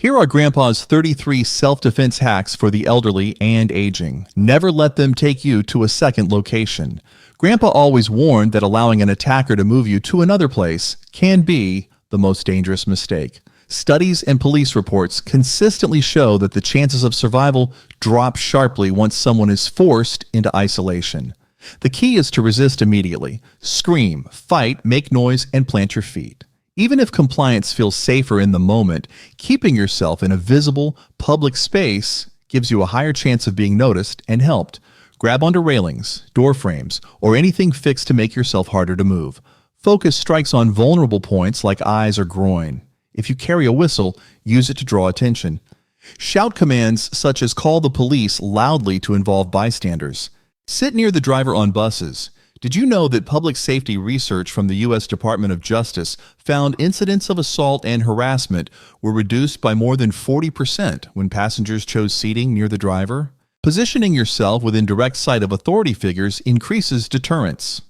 Here are Grandpa's 33 self-defense hacks for the elderly and aging. Never let them take you to a second location. Grandpa always warned that allowing an attacker to move you to another place can be the most dangerous mistake. Studies and police reports consistently show that the chances of survival drop sharply once someone is forced into isolation. The key is to resist immediately. Scream, fight, make noise, and plant your feet. Even if compliance feels safer in the moment, keeping yourself in a visible, public space gives you a higher chance of being noticed and helped. Grab onto railings, door frames, or anything fixed to make yourself harder to move. Focus strikes on vulnerable points like eyes or groin. If you carry a whistle, use it to draw attention. Shout commands such as call the police loudly to involve bystanders. Sit near the driver on buses. Did you know that public safety research from the U.S. Department of Justice found incidents of assault and harassment were reduced by more than 40% when passengers chose seating near the driver? Positioning yourself within direct sight of authority figures increases deterrence.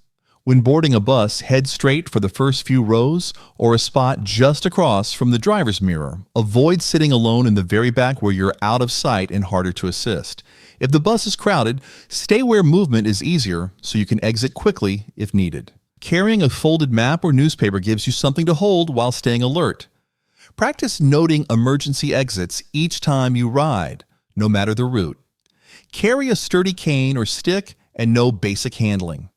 When boarding a bus, head straight for the first few rows or a spot just across from the driver's mirror. Avoid sitting alone in the very back where you're out of sight and harder to assist. If the bus is crowded, stay where movement is easier so you can exit quickly if needed. Carrying a folded map or newspaper gives you something to hold while staying alert. Practice noting emergency exits each time you ride, no matter the route. Carry a sturdy cane or stick and know basic handling.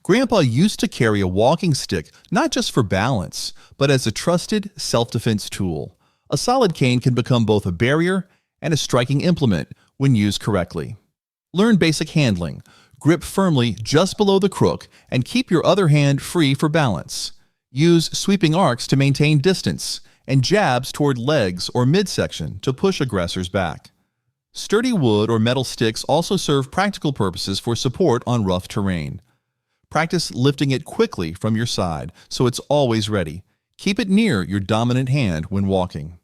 Grandpa used to carry a walking stick not just for balance, but as a trusted self-defense tool. A solid cane can become both a barrier and a striking implement when used correctly. Learn basic handling. Grip firmly just below the crook and keep your other hand free for balance. Use sweeping arcs to maintain distance and jabs toward legs or midsection to push aggressors back. Sturdy wood or metal sticks also serve practical purposes for support on rough terrain. Practice lifting it quickly from your side so it's always ready. Keep it near your dominant hand when walking.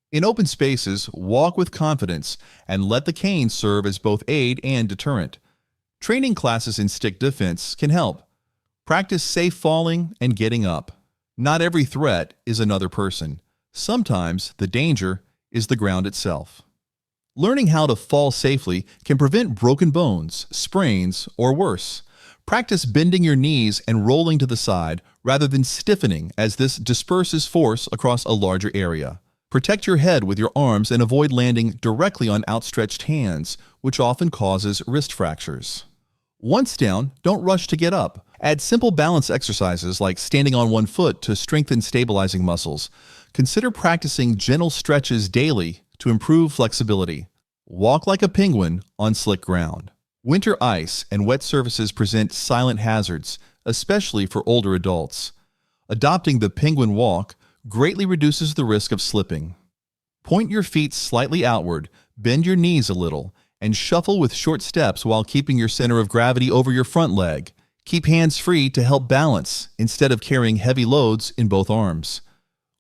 In open spaces, walk with confidence and let the cane serve as both aid and deterrent. Training classes in stick defense can help. Practice safe falling and getting up. Not every threat is another person. Sometimes the danger is the ground itself. Learning how to fall safely can prevent broken bones, sprains, or worse. Practice bending your knees and rolling to the side rather than stiffening, as this disperses force across a larger area. Protect your head with your arms and avoid landing directly on outstretched hands, which often causes wrist fractures. Once down, don't rush to get up. Add simple balance exercises like standing on one foot to strengthen stabilizing muscles. Consider practicing gentle stretches daily to improve flexibility. Walk like a penguin on slick ground. Winter ice and wet surfaces present silent hazards, especially for older adults. Adopting the penguin walk greatly reduces the risk of slipping. Point your feet slightly outward, bend your knees a little, and shuffle with short steps while keeping your center of gravity over your front leg. Keep hands free to help balance instead of carrying heavy loads in both arms.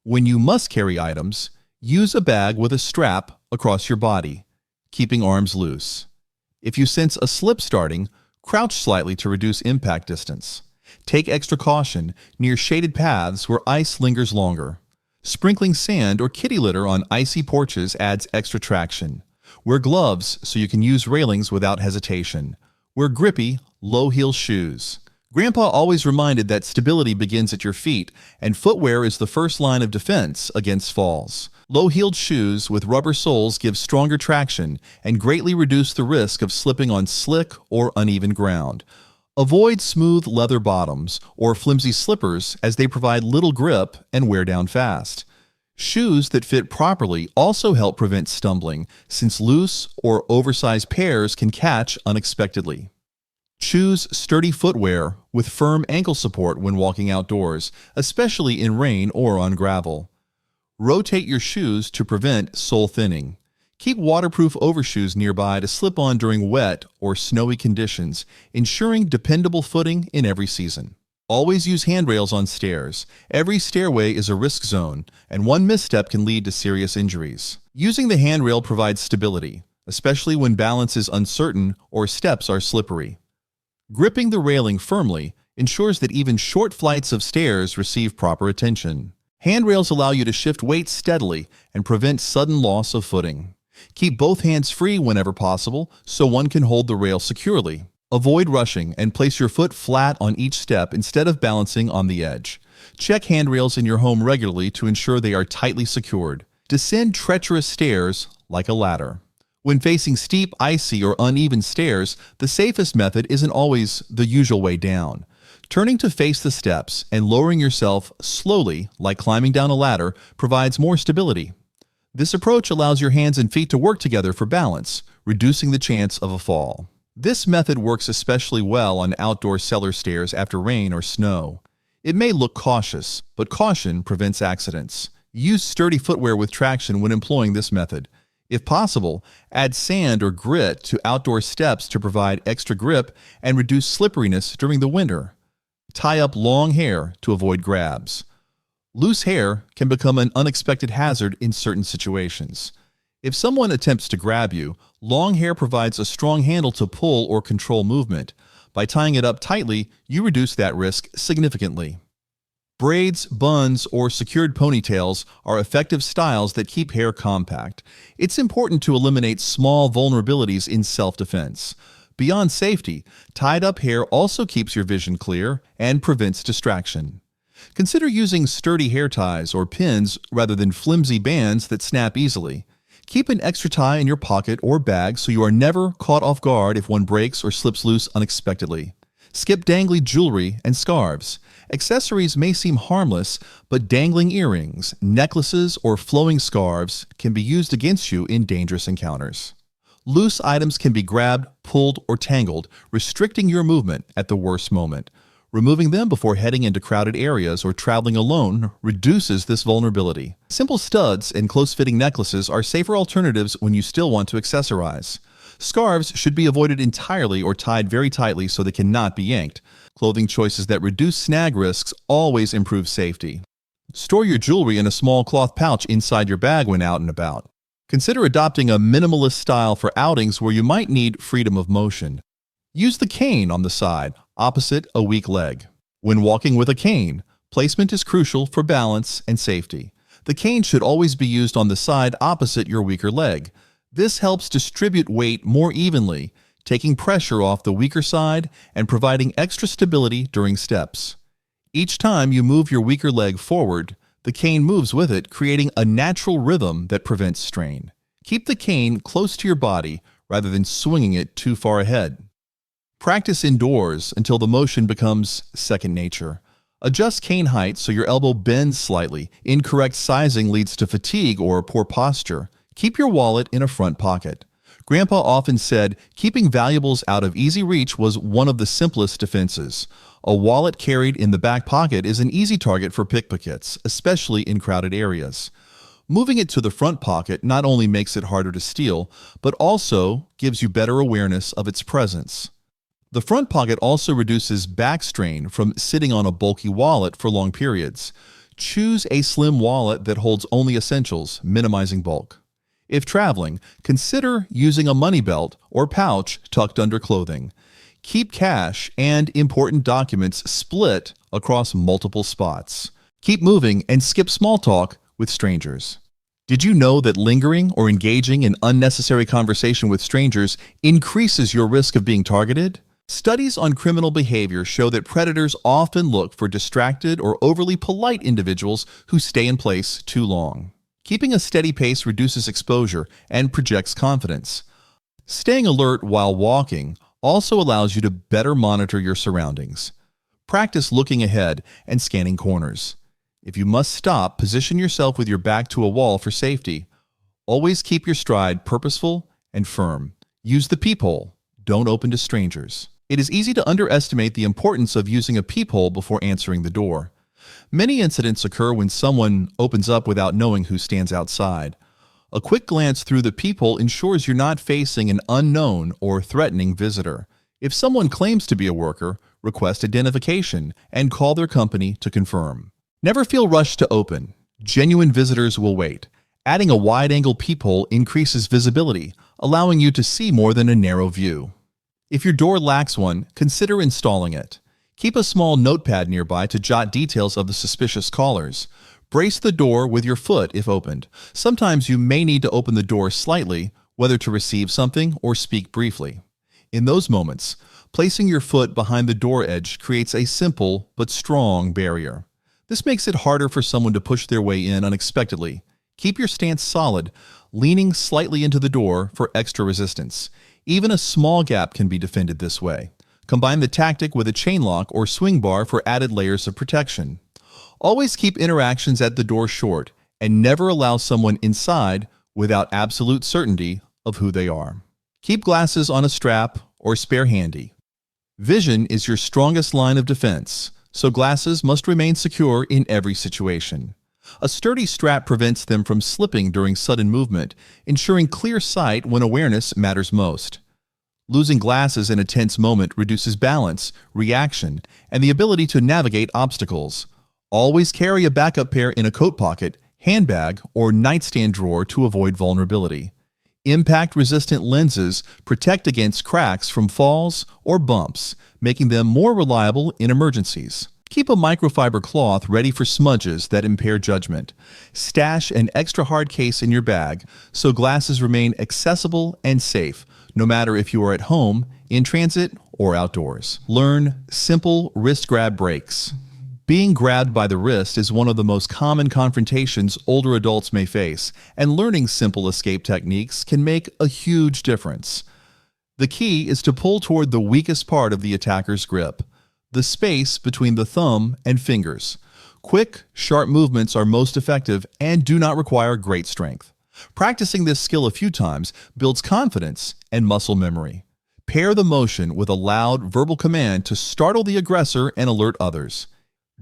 When you must carry items, use a bag with a strap across your body, keeping arms loose. If you sense a slip starting, crouch slightly to reduce impact distance. Take extra caution near shaded paths where ice lingers longer. Sprinkling sand or kitty litter on icy porches adds extra traction. Wear gloves so you can use railings without hesitation. Wear grippy, low-heel shoes. Grandpa always reminded that stability begins at your feet, and footwear is the first line of defense against falls. Low-heeled shoes with rubber soles give stronger traction and greatly reduce the risk of slipping on slick or uneven ground. Avoid smooth leather bottoms or flimsy slippers as they provide little grip and wear down fast. Shoes that fit properly also help prevent stumbling, since loose or oversized pairs can catch unexpectedly. Choose sturdy footwear with firm ankle support when walking outdoors, especially in rain or on gravel. Rotate your shoes to prevent sole thinning. Keep waterproof overshoes nearby to slip on during wet or snowy conditions, ensuring dependable footing in every season. Always use handrails on stairs. Every stairway is a risk zone, and one misstep can lead to serious injuries. Using the handrail provides stability, especially when balance is uncertain or steps are slippery. Gripping the railing firmly ensures that even short flights of stairs receive proper attention. Handrails allow you to shift weight steadily and prevent sudden loss of footing. Keep both hands free whenever possible so one can hold the rail securely. Avoid rushing and place your foot flat on each step instead of balancing on the edge. Check handrails in your home regularly to ensure they are tightly secured. Descend treacherous stairs like a ladder. When facing steep, icy, or uneven stairs, the safest method isn't always the usual way down. Turning to face the steps and lowering yourself slowly, like climbing down a ladder, provides more stability. This approach allows your hands and feet to work together for balance, reducing the chance of a fall. This method works especially well on outdoor cellar stairs after rain or snow. It may look cautious, but caution prevents accidents. Use sturdy footwear with traction when employing this method. If possible, add sand or grit to outdoor steps to provide extra grip and reduce slipperiness during the winter. Tie up long hair to avoid grabs. Loose hair can become an unexpected hazard in certain situations. If someone attempts to grab you, long hair provides a strong handle to pull or control movement. By tying it up tightly, you reduce that risk significantly. Braids, buns, or secured ponytails are effective styles that keep hair compact. It's important to eliminate small vulnerabilities in self-defense. Beyond safety, tied-up hair also keeps your vision clear and prevents distraction. Consider using sturdy hair ties or pins rather than flimsy bands that snap easily. Keep an extra tie in your pocket or bag so you are never caught off guard if one breaks or slips loose unexpectedly. Skip dangly jewelry and scarves. Accessories may seem harmless, but dangling earrings, necklaces, or flowing scarves can be used against you in dangerous encounters. Loose items can be grabbed, pulled, or tangled, restricting your movement at the worst moment. Removing them before heading into crowded areas or traveling alone reduces this vulnerability. Simple studs and close-fitting necklaces are safer alternatives when you still want to accessorize. Scarves should be avoided entirely or tied very tightly so they cannot be yanked. Clothing choices that reduce snag risks always improve safety. Store your jewelry in a small cloth pouch inside your bag when out and about. Consider adopting a minimalist style for outings where you might need freedom of motion. Use the cane on the side, opposite a weak leg. When walking with a cane, placement is crucial for balance and safety. The cane should always be used on the side opposite your weaker leg. This helps distribute weight more evenly, taking pressure off the weaker side and providing extra stability during steps. Each time you move your weaker leg forward, the cane moves with it, creating a natural rhythm that prevents strain. Keep the cane close to your body rather than swinging it too far ahead. Practice indoors until the motion becomes second nature. Adjust cane height so your elbow bends slightly. Incorrect sizing leads to fatigue or poor posture. Keep your wallet in a front pocket. Grandpa often said keeping valuables out of easy reach was one of the simplest defenses. A wallet carried in the back pocket is an easy target for pickpockets, especially in crowded areas. Moving it to the front pocket not only makes it harder to steal, but also gives you better awareness of its presence. The front pocket also reduces back strain from sitting on a bulky wallet for long periods. Choose a slim wallet that holds only essentials, minimizing bulk. If traveling, consider using a money belt or pouch tucked under clothing. Keep cash and important documents split across multiple spots. Keep moving and skip small talk with strangers. Did you know that lingering or engaging in unnecessary conversation with strangers increases your risk of being targeted? Studies on criminal behavior show that predators often look for distracted or overly polite individuals who stay in place too long. Keeping a steady pace reduces exposure and projects confidence. Staying alert while walking also allows you to better monitor your surroundings. Practice looking ahead and scanning corners. If you must stop, position yourself with your back to a wall for safety. Always keep your stride purposeful and firm. Use the peephole. Don't open to strangers. It is easy to underestimate the importance of using a peephole before answering the door. Many incidents occur when someone opens up without knowing who stands outside. A quick glance through the peephole ensures you're not facing an unknown or threatening visitor. If someone claims to be a worker, request identification and call their company to confirm. Never feel rushed to open. Genuine visitors will wait. Adding a wide-angle peephole increases visibility, allowing you to see more than a narrow view. If your door lacks one, consider installing it. Keep a small notepad nearby to jot details of the suspicious callers. Brace the door with your foot if opened. Sometimes you may need to open the door slightly, whether to receive something or speak briefly. In those moments, placing your foot behind the door edge creates a simple but strong barrier. This makes it harder for someone to push their way in unexpectedly. Keep your stance solid, leaning slightly into the door for extra resistance. Even a small gap can be defended this way. Combine the tactic with a chain lock or swing bar for added layers of protection. Always keep interactions at the door short and never allow someone inside without absolute certainty of who they are. Keep glasses on a strap or spare handy. Vision is your strongest line of defense, so glasses must remain secure in every situation. A sturdy strap prevents them from slipping during sudden movement, ensuring clear sight when awareness matters most. Losing glasses in a tense moment reduces balance, reaction, and the ability to navigate obstacles. Always carry a backup pair in a coat pocket, handbag, or nightstand drawer to avoid vulnerability. Impact-resistant lenses protect against cracks from falls or bumps, making them more reliable in emergencies. Keep a microfiber cloth ready for smudges that impair judgment. Stash an extra hard case in your bag so glasses remain accessible and safe, no matter if you are at home, in transit, or outdoors. Learn simple wrist grab breaks. Being grabbed by the wrist is one of the most common confrontations older adults may face, and learning simple escape techniques can make a huge difference. The key is to pull toward the weakest part of the attacker's grip, the space between the thumb and fingers. Quick, sharp movements are most effective and do not require great strength. Practicing this skill a few times builds confidence and muscle memory. Pair the motion with a loud verbal command to startle the aggressor and alert others.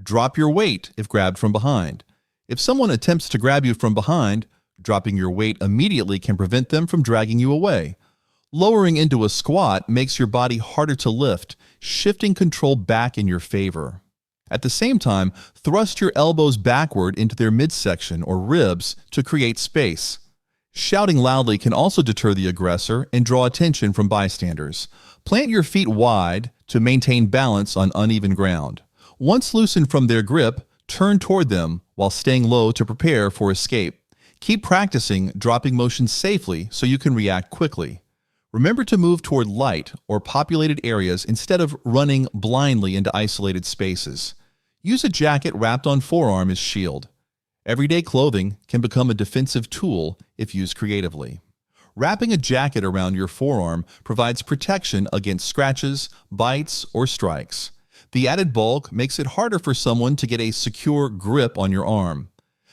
Drop your weight if grabbed from behind. If someone attempts to grab you from behind, dropping your weight immediately can prevent them from dragging you away. Lowering into a squat makes your body harder to lift, shifting control back in your favor. At the same time, thrust your elbows backward into their midsection or ribs to create space. Shouting loudly can also deter the aggressor and draw attention from bystanders. Plant your feet wide to maintain balance on uneven ground. Once loosened from their grip, turn toward them while staying low to prepare for escape. Keep practicing dropping motion safely so you can react quickly. Remember to move toward light or populated areas instead of running blindly into isolated spaces. Use a jacket wrapped on forearm as shield. Everyday clothing can become a defensive tool if used creatively. Wrapping a jacket around your forearm provides protection against scratches, bites, or strikes. The added bulk makes it harder for someone to get a secure grip on your arm.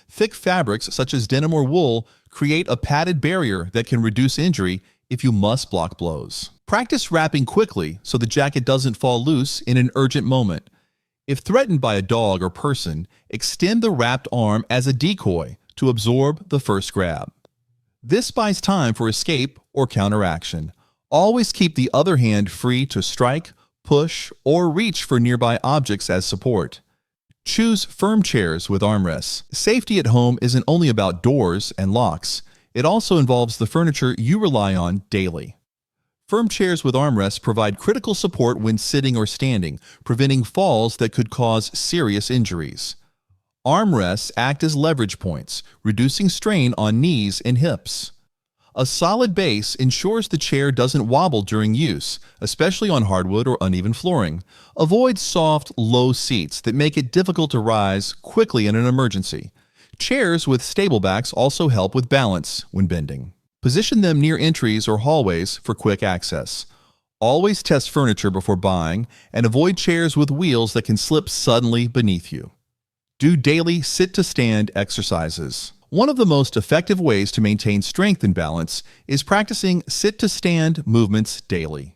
Thick fabrics such as denim or wool create a padded barrier that can reduce injury if you must block blows. Practice wrapping quickly so the jacket doesn't fall loose in an urgent moment. If threatened by a dog or person, extend the wrapped arm as a decoy to absorb the first grab. This buys time for escape or counteraction. Always keep the other hand free to strike, push, or reach for nearby objects as support. Choose firm chairs with armrests. Safety at home isn't only about doors and locks. It also involves the furniture you rely on daily. Firm chairs with armrests provide critical support when sitting or standing, preventing falls that could cause serious injuries. Armrests act as leverage points, reducing strain on knees and hips. A solid base ensures the chair doesn't wobble during use, especially on hardwood or uneven flooring. Avoid soft, low seats that make it difficult to rise quickly in an emergency. Chairs with stable backs also help with balance when bending. Position them near entries or hallways for quick access. Always test furniture before buying and avoid chairs with wheels that can slip suddenly beneath you. Do daily sit-to-stand exercises. One of the most effective ways to maintain strength and balance is practicing sit-to-stand movements daily.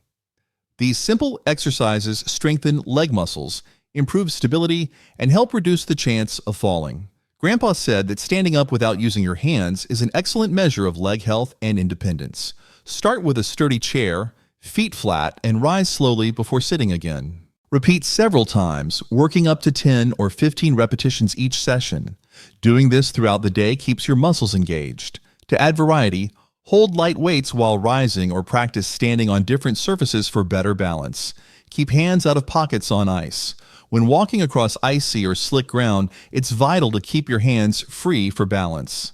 These simple exercises strengthen leg muscles, improve stability, and help reduce the chance of falling. Grandpa said that standing up without using your hands is an excellent measure of leg health and independence. Start with a sturdy chair, feet flat, and rise slowly before sitting again. Repeat several times, working up to 10 or 15 repetitions each session. Doing this throughout the day keeps your muscles engaged. To add variety, hold light weights while rising or practice standing on different surfaces for better balance. Keep hands out of pockets on ice. When walking across icy or slick ground, it's vital to keep your hands free for balance.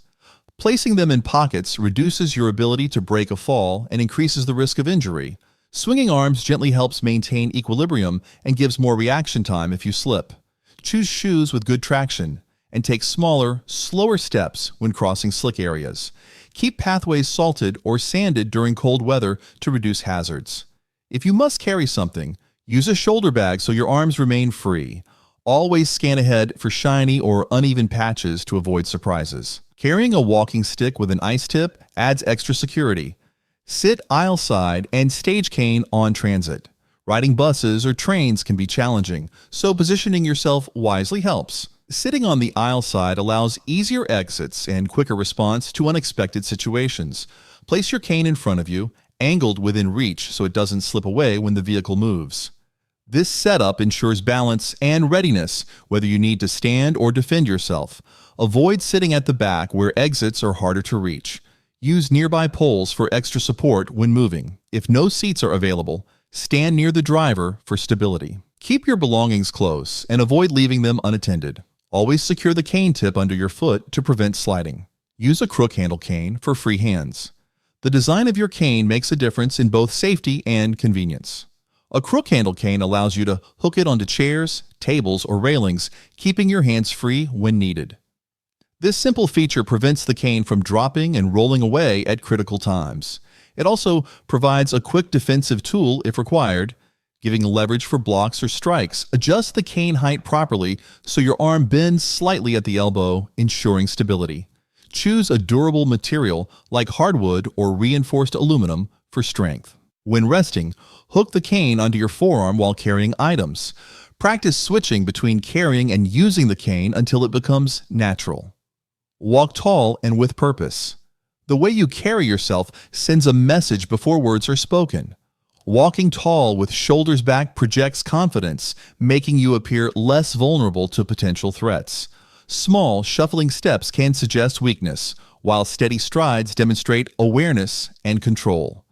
Placing them in pockets reduces your ability to break a fall and increases the risk of injury. Swinging arms gently helps maintain equilibrium and gives more reaction time if you slip. Choose shoes with good traction and take smaller, slower steps when crossing slick areas. Keep pathways salted or sanded during cold weather to reduce hazards. If you must carry something, use a shoulder bag so your arms remain free. Always scan ahead for shiny or uneven patches to avoid surprises. Carrying a walking stick with an ice tip adds extra security. Sit aisle side and stage cane on transit. Riding buses or trains can be challenging, so positioning yourself wisely helps. Sitting on the aisle side allows easier exits and quicker response to unexpected situations. Place your cane in front of you, angled within reach so it doesn't slip away when the vehicle moves. This setup ensures balance and readiness, whether you need to stand or defend yourself. Avoid sitting at the back where exits are harder to reach. Use nearby poles for extra support when moving. If no seats are available, stand near the driver for stability. Keep your belongings close and avoid leaving them unattended. Always secure the cane tip under your foot to prevent sliding. Use a crook handle cane for free hands. The design of your cane makes a difference in both safety and convenience. A crook handle cane allows you to hook it onto chairs, tables, or railings, keeping your hands free when needed. This simple feature prevents the cane from dropping and rolling away at critical times. It also provides a quick defensive tool if required, giving leverage for blocks or strikes. Adjust the cane height properly so your arm bends slightly at the elbow, ensuring stability. Choose a durable material like hardwood or reinforced aluminum for strength. When resting, hook the cane onto your forearm while carrying items. Practice switching between carrying and using the cane until it becomes natural. Walk tall and with purpose. The way you carry yourself sends a message before words are spoken. Walking tall with shoulders back projects confidence, making you appear less vulnerable to potential threats. Small, shuffling steps can suggest weakness, while steady strides demonstrate awareness and control.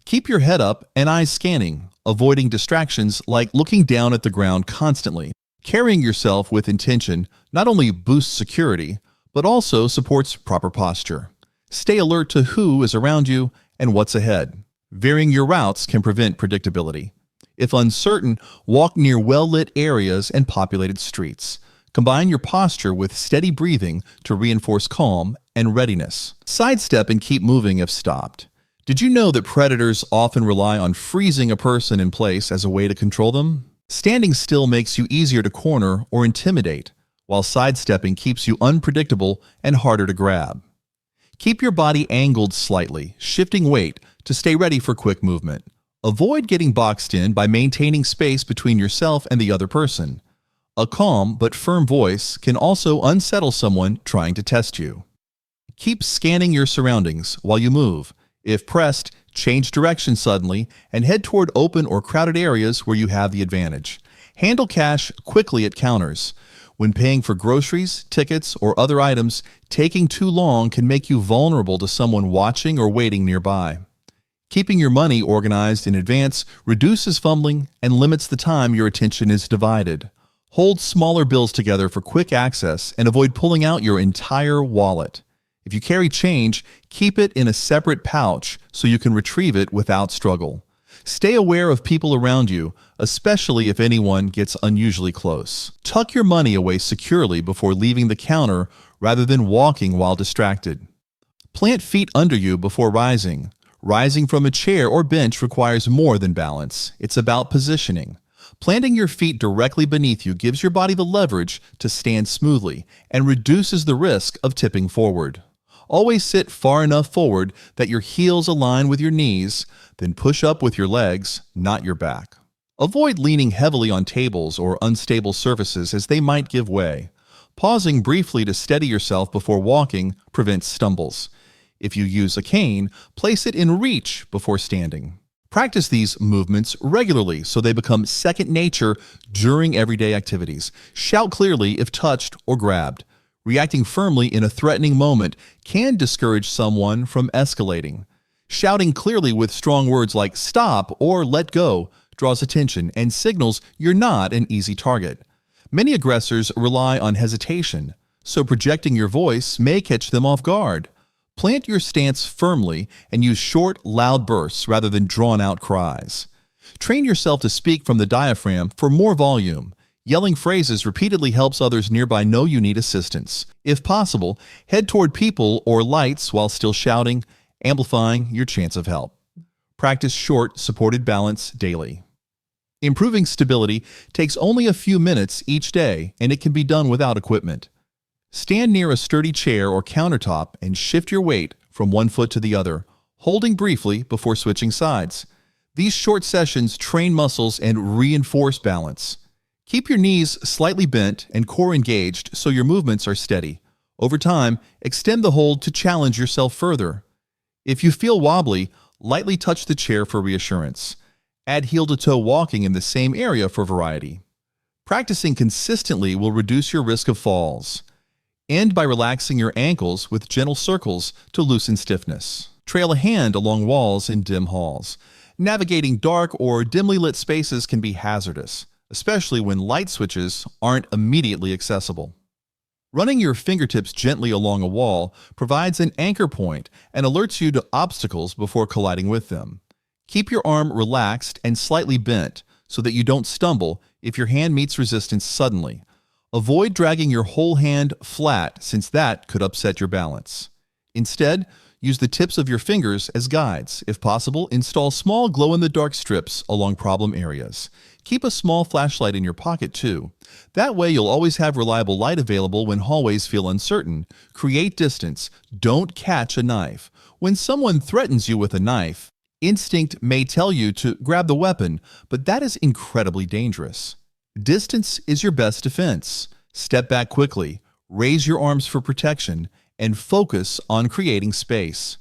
Keep your head up and eyes scanning, avoiding distractions like looking down at the ground constantly. Carrying yourself with intention not only boosts security, but also supports proper posture. Stay alert to who is around you and what's ahead. Varying your routes can prevent predictability. If uncertain, walk near well-lit areas and populated streets. Combine your posture with steady breathing to reinforce calm and readiness. Sidestep and keep moving if stopped. Did you know that predators often rely on freezing a person in place as a way to control them? Standing still makes you easier to corner or intimidate, while sidestepping keeps you unpredictable and harder to grab. Keep your body angled slightly, shifting weight to stay ready for quick movement. Avoid getting boxed in by maintaining space between yourself and the other person. A calm but firm voice can also unsettle someone trying to test you. Keep scanning your surroundings while you move. If pressed, change direction suddenly and head toward open or crowded areas where you have the advantage. Handle cash quickly at counters. When paying for groceries, tickets, or other items, taking too long can make you vulnerable to someone watching or waiting nearby. Keeping your money organized in advance reduces fumbling and limits the time your attention is divided. Hold smaller bills together for quick access and avoid pulling out your entire wallet. If you carry change, keep it in a separate pouch so you can retrieve it without struggle. Stay aware of people around you, especially if anyone gets unusually close. Tuck your money away securely before leaving the counter rather than walking while distracted. Plant feet under you before rising. Rising from a chair or bench requires more than balance. It's about positioning. Planting your feet directly beneath you gives your body the leverage to stand smoothly and reduces the risk of tipping forward. Always sit far enough forward that your heels align with your knees, then push up with your legs, not your back. Avoid leaning heavily on tables or unstable surfaces as they might give way. Pausing briefly to steady yourself before walking prevents stumbles. If you use a cane, place it in reach before standing. Practice these movements regularly so they become second nature during everyday activities. Shout clearly if touched or grabbed. Reacting firmly in a threatening moment can discourage someone from escalating. Shouting clearly with strong words like stop or let go draws attention and signals you're not an easy target. Many aggressors rely on hesitation, so projecting your voice may catch them off guard. Plant your stance firmly and use short, loud bursts rather than drawn-out cries. Train yourself to speak from the diaphragm for more volume. Yelling phrases repeatedly helps others nearby know you need assistance. If possible, head toward people or lights while still shouting, amplifying your chance of help. Practice short, supported balance daily. Improving stability takes only a few minutes each day, and it can be done without equipment. Stand near a sturdy chair or countertop and shift your weight from one foot to the other, holding briefly before switching sides. These short sessions train muscles and reinforce balance. Keep your knees slightly bent and core engaged so your movements are steady. Over time, extend the hold to challenge yourself further. If you feel wobbly, lightly touch the chair for reassurance. Add heel-to-toe walking in the same area for variety. Practicing consistently will reduce your risk of falls. End by relaxing your ankles with gentle circles to loosen stiffness. Trail a hand along walls in dim halls. Navigating dark or dimly lit spaces can be hazardous, especially when light switches aren't immediately accessible. Running your fingertips gently along a wall provides an anchor point and alerts you to obstacles before colliding with them. Keep your arm relaxed and slightly bent so that you don't stumble if your hand meets resistance suddenly. Avoid dragging your whole hand flat since that could upset your balance. Instead, use the tips of your fingers as guides. If possible, install small glow-in-the-dark strips along problem areas. Keep a small flashlight in your pocket too. That way you'll always have reliable light available when hallways feel uncertain. Create distance. Don't catch a knife. When someone threatens you with a knife, instinct may tell you to grab the weapon, but that is incredibly dangerous. Distance is your best defense. Step back quickly, raise your arms for protection, and focus on creating space.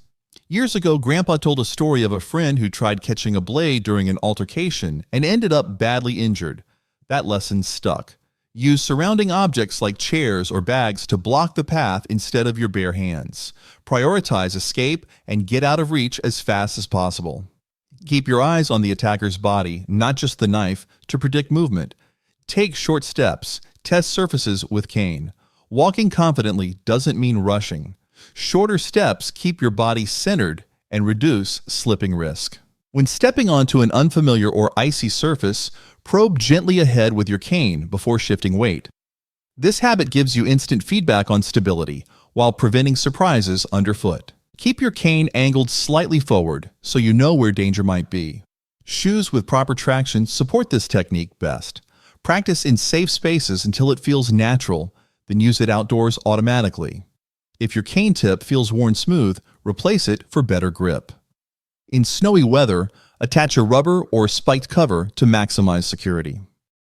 Years ago, Grandpa told a story of a friend who tried catching a blade during an altercation and ended up badly injured. That lesson stuck. Use surrounding objects like chairs or bags to block the path instead of your bare hands. Prioritize escape and get out of reach as fast as possible. Keep your eyes on the attacker's body, not just the knife, to predict movement. Take short steps. Test surfaces with cane. Walking confidently doesn't mean rushing. Shorter steps keep your body centered and reduce slipping risk. When stepping onto an unfamiliar or icy surface, probe gently ahead with your cane before shifting weight. This habit gives you instant feedback on stability while preventing surprises underfoot. Keep your cane angled slightly forward so you know where danger might be. Shoes with proper traction support this technique best. Practice in safe spaces until it feels natural, then use it outdoors automatically. If your cane tip feels worn smooth, replace it for better grip. In snowy weather, attach a rubber or spiked cover to maximize security.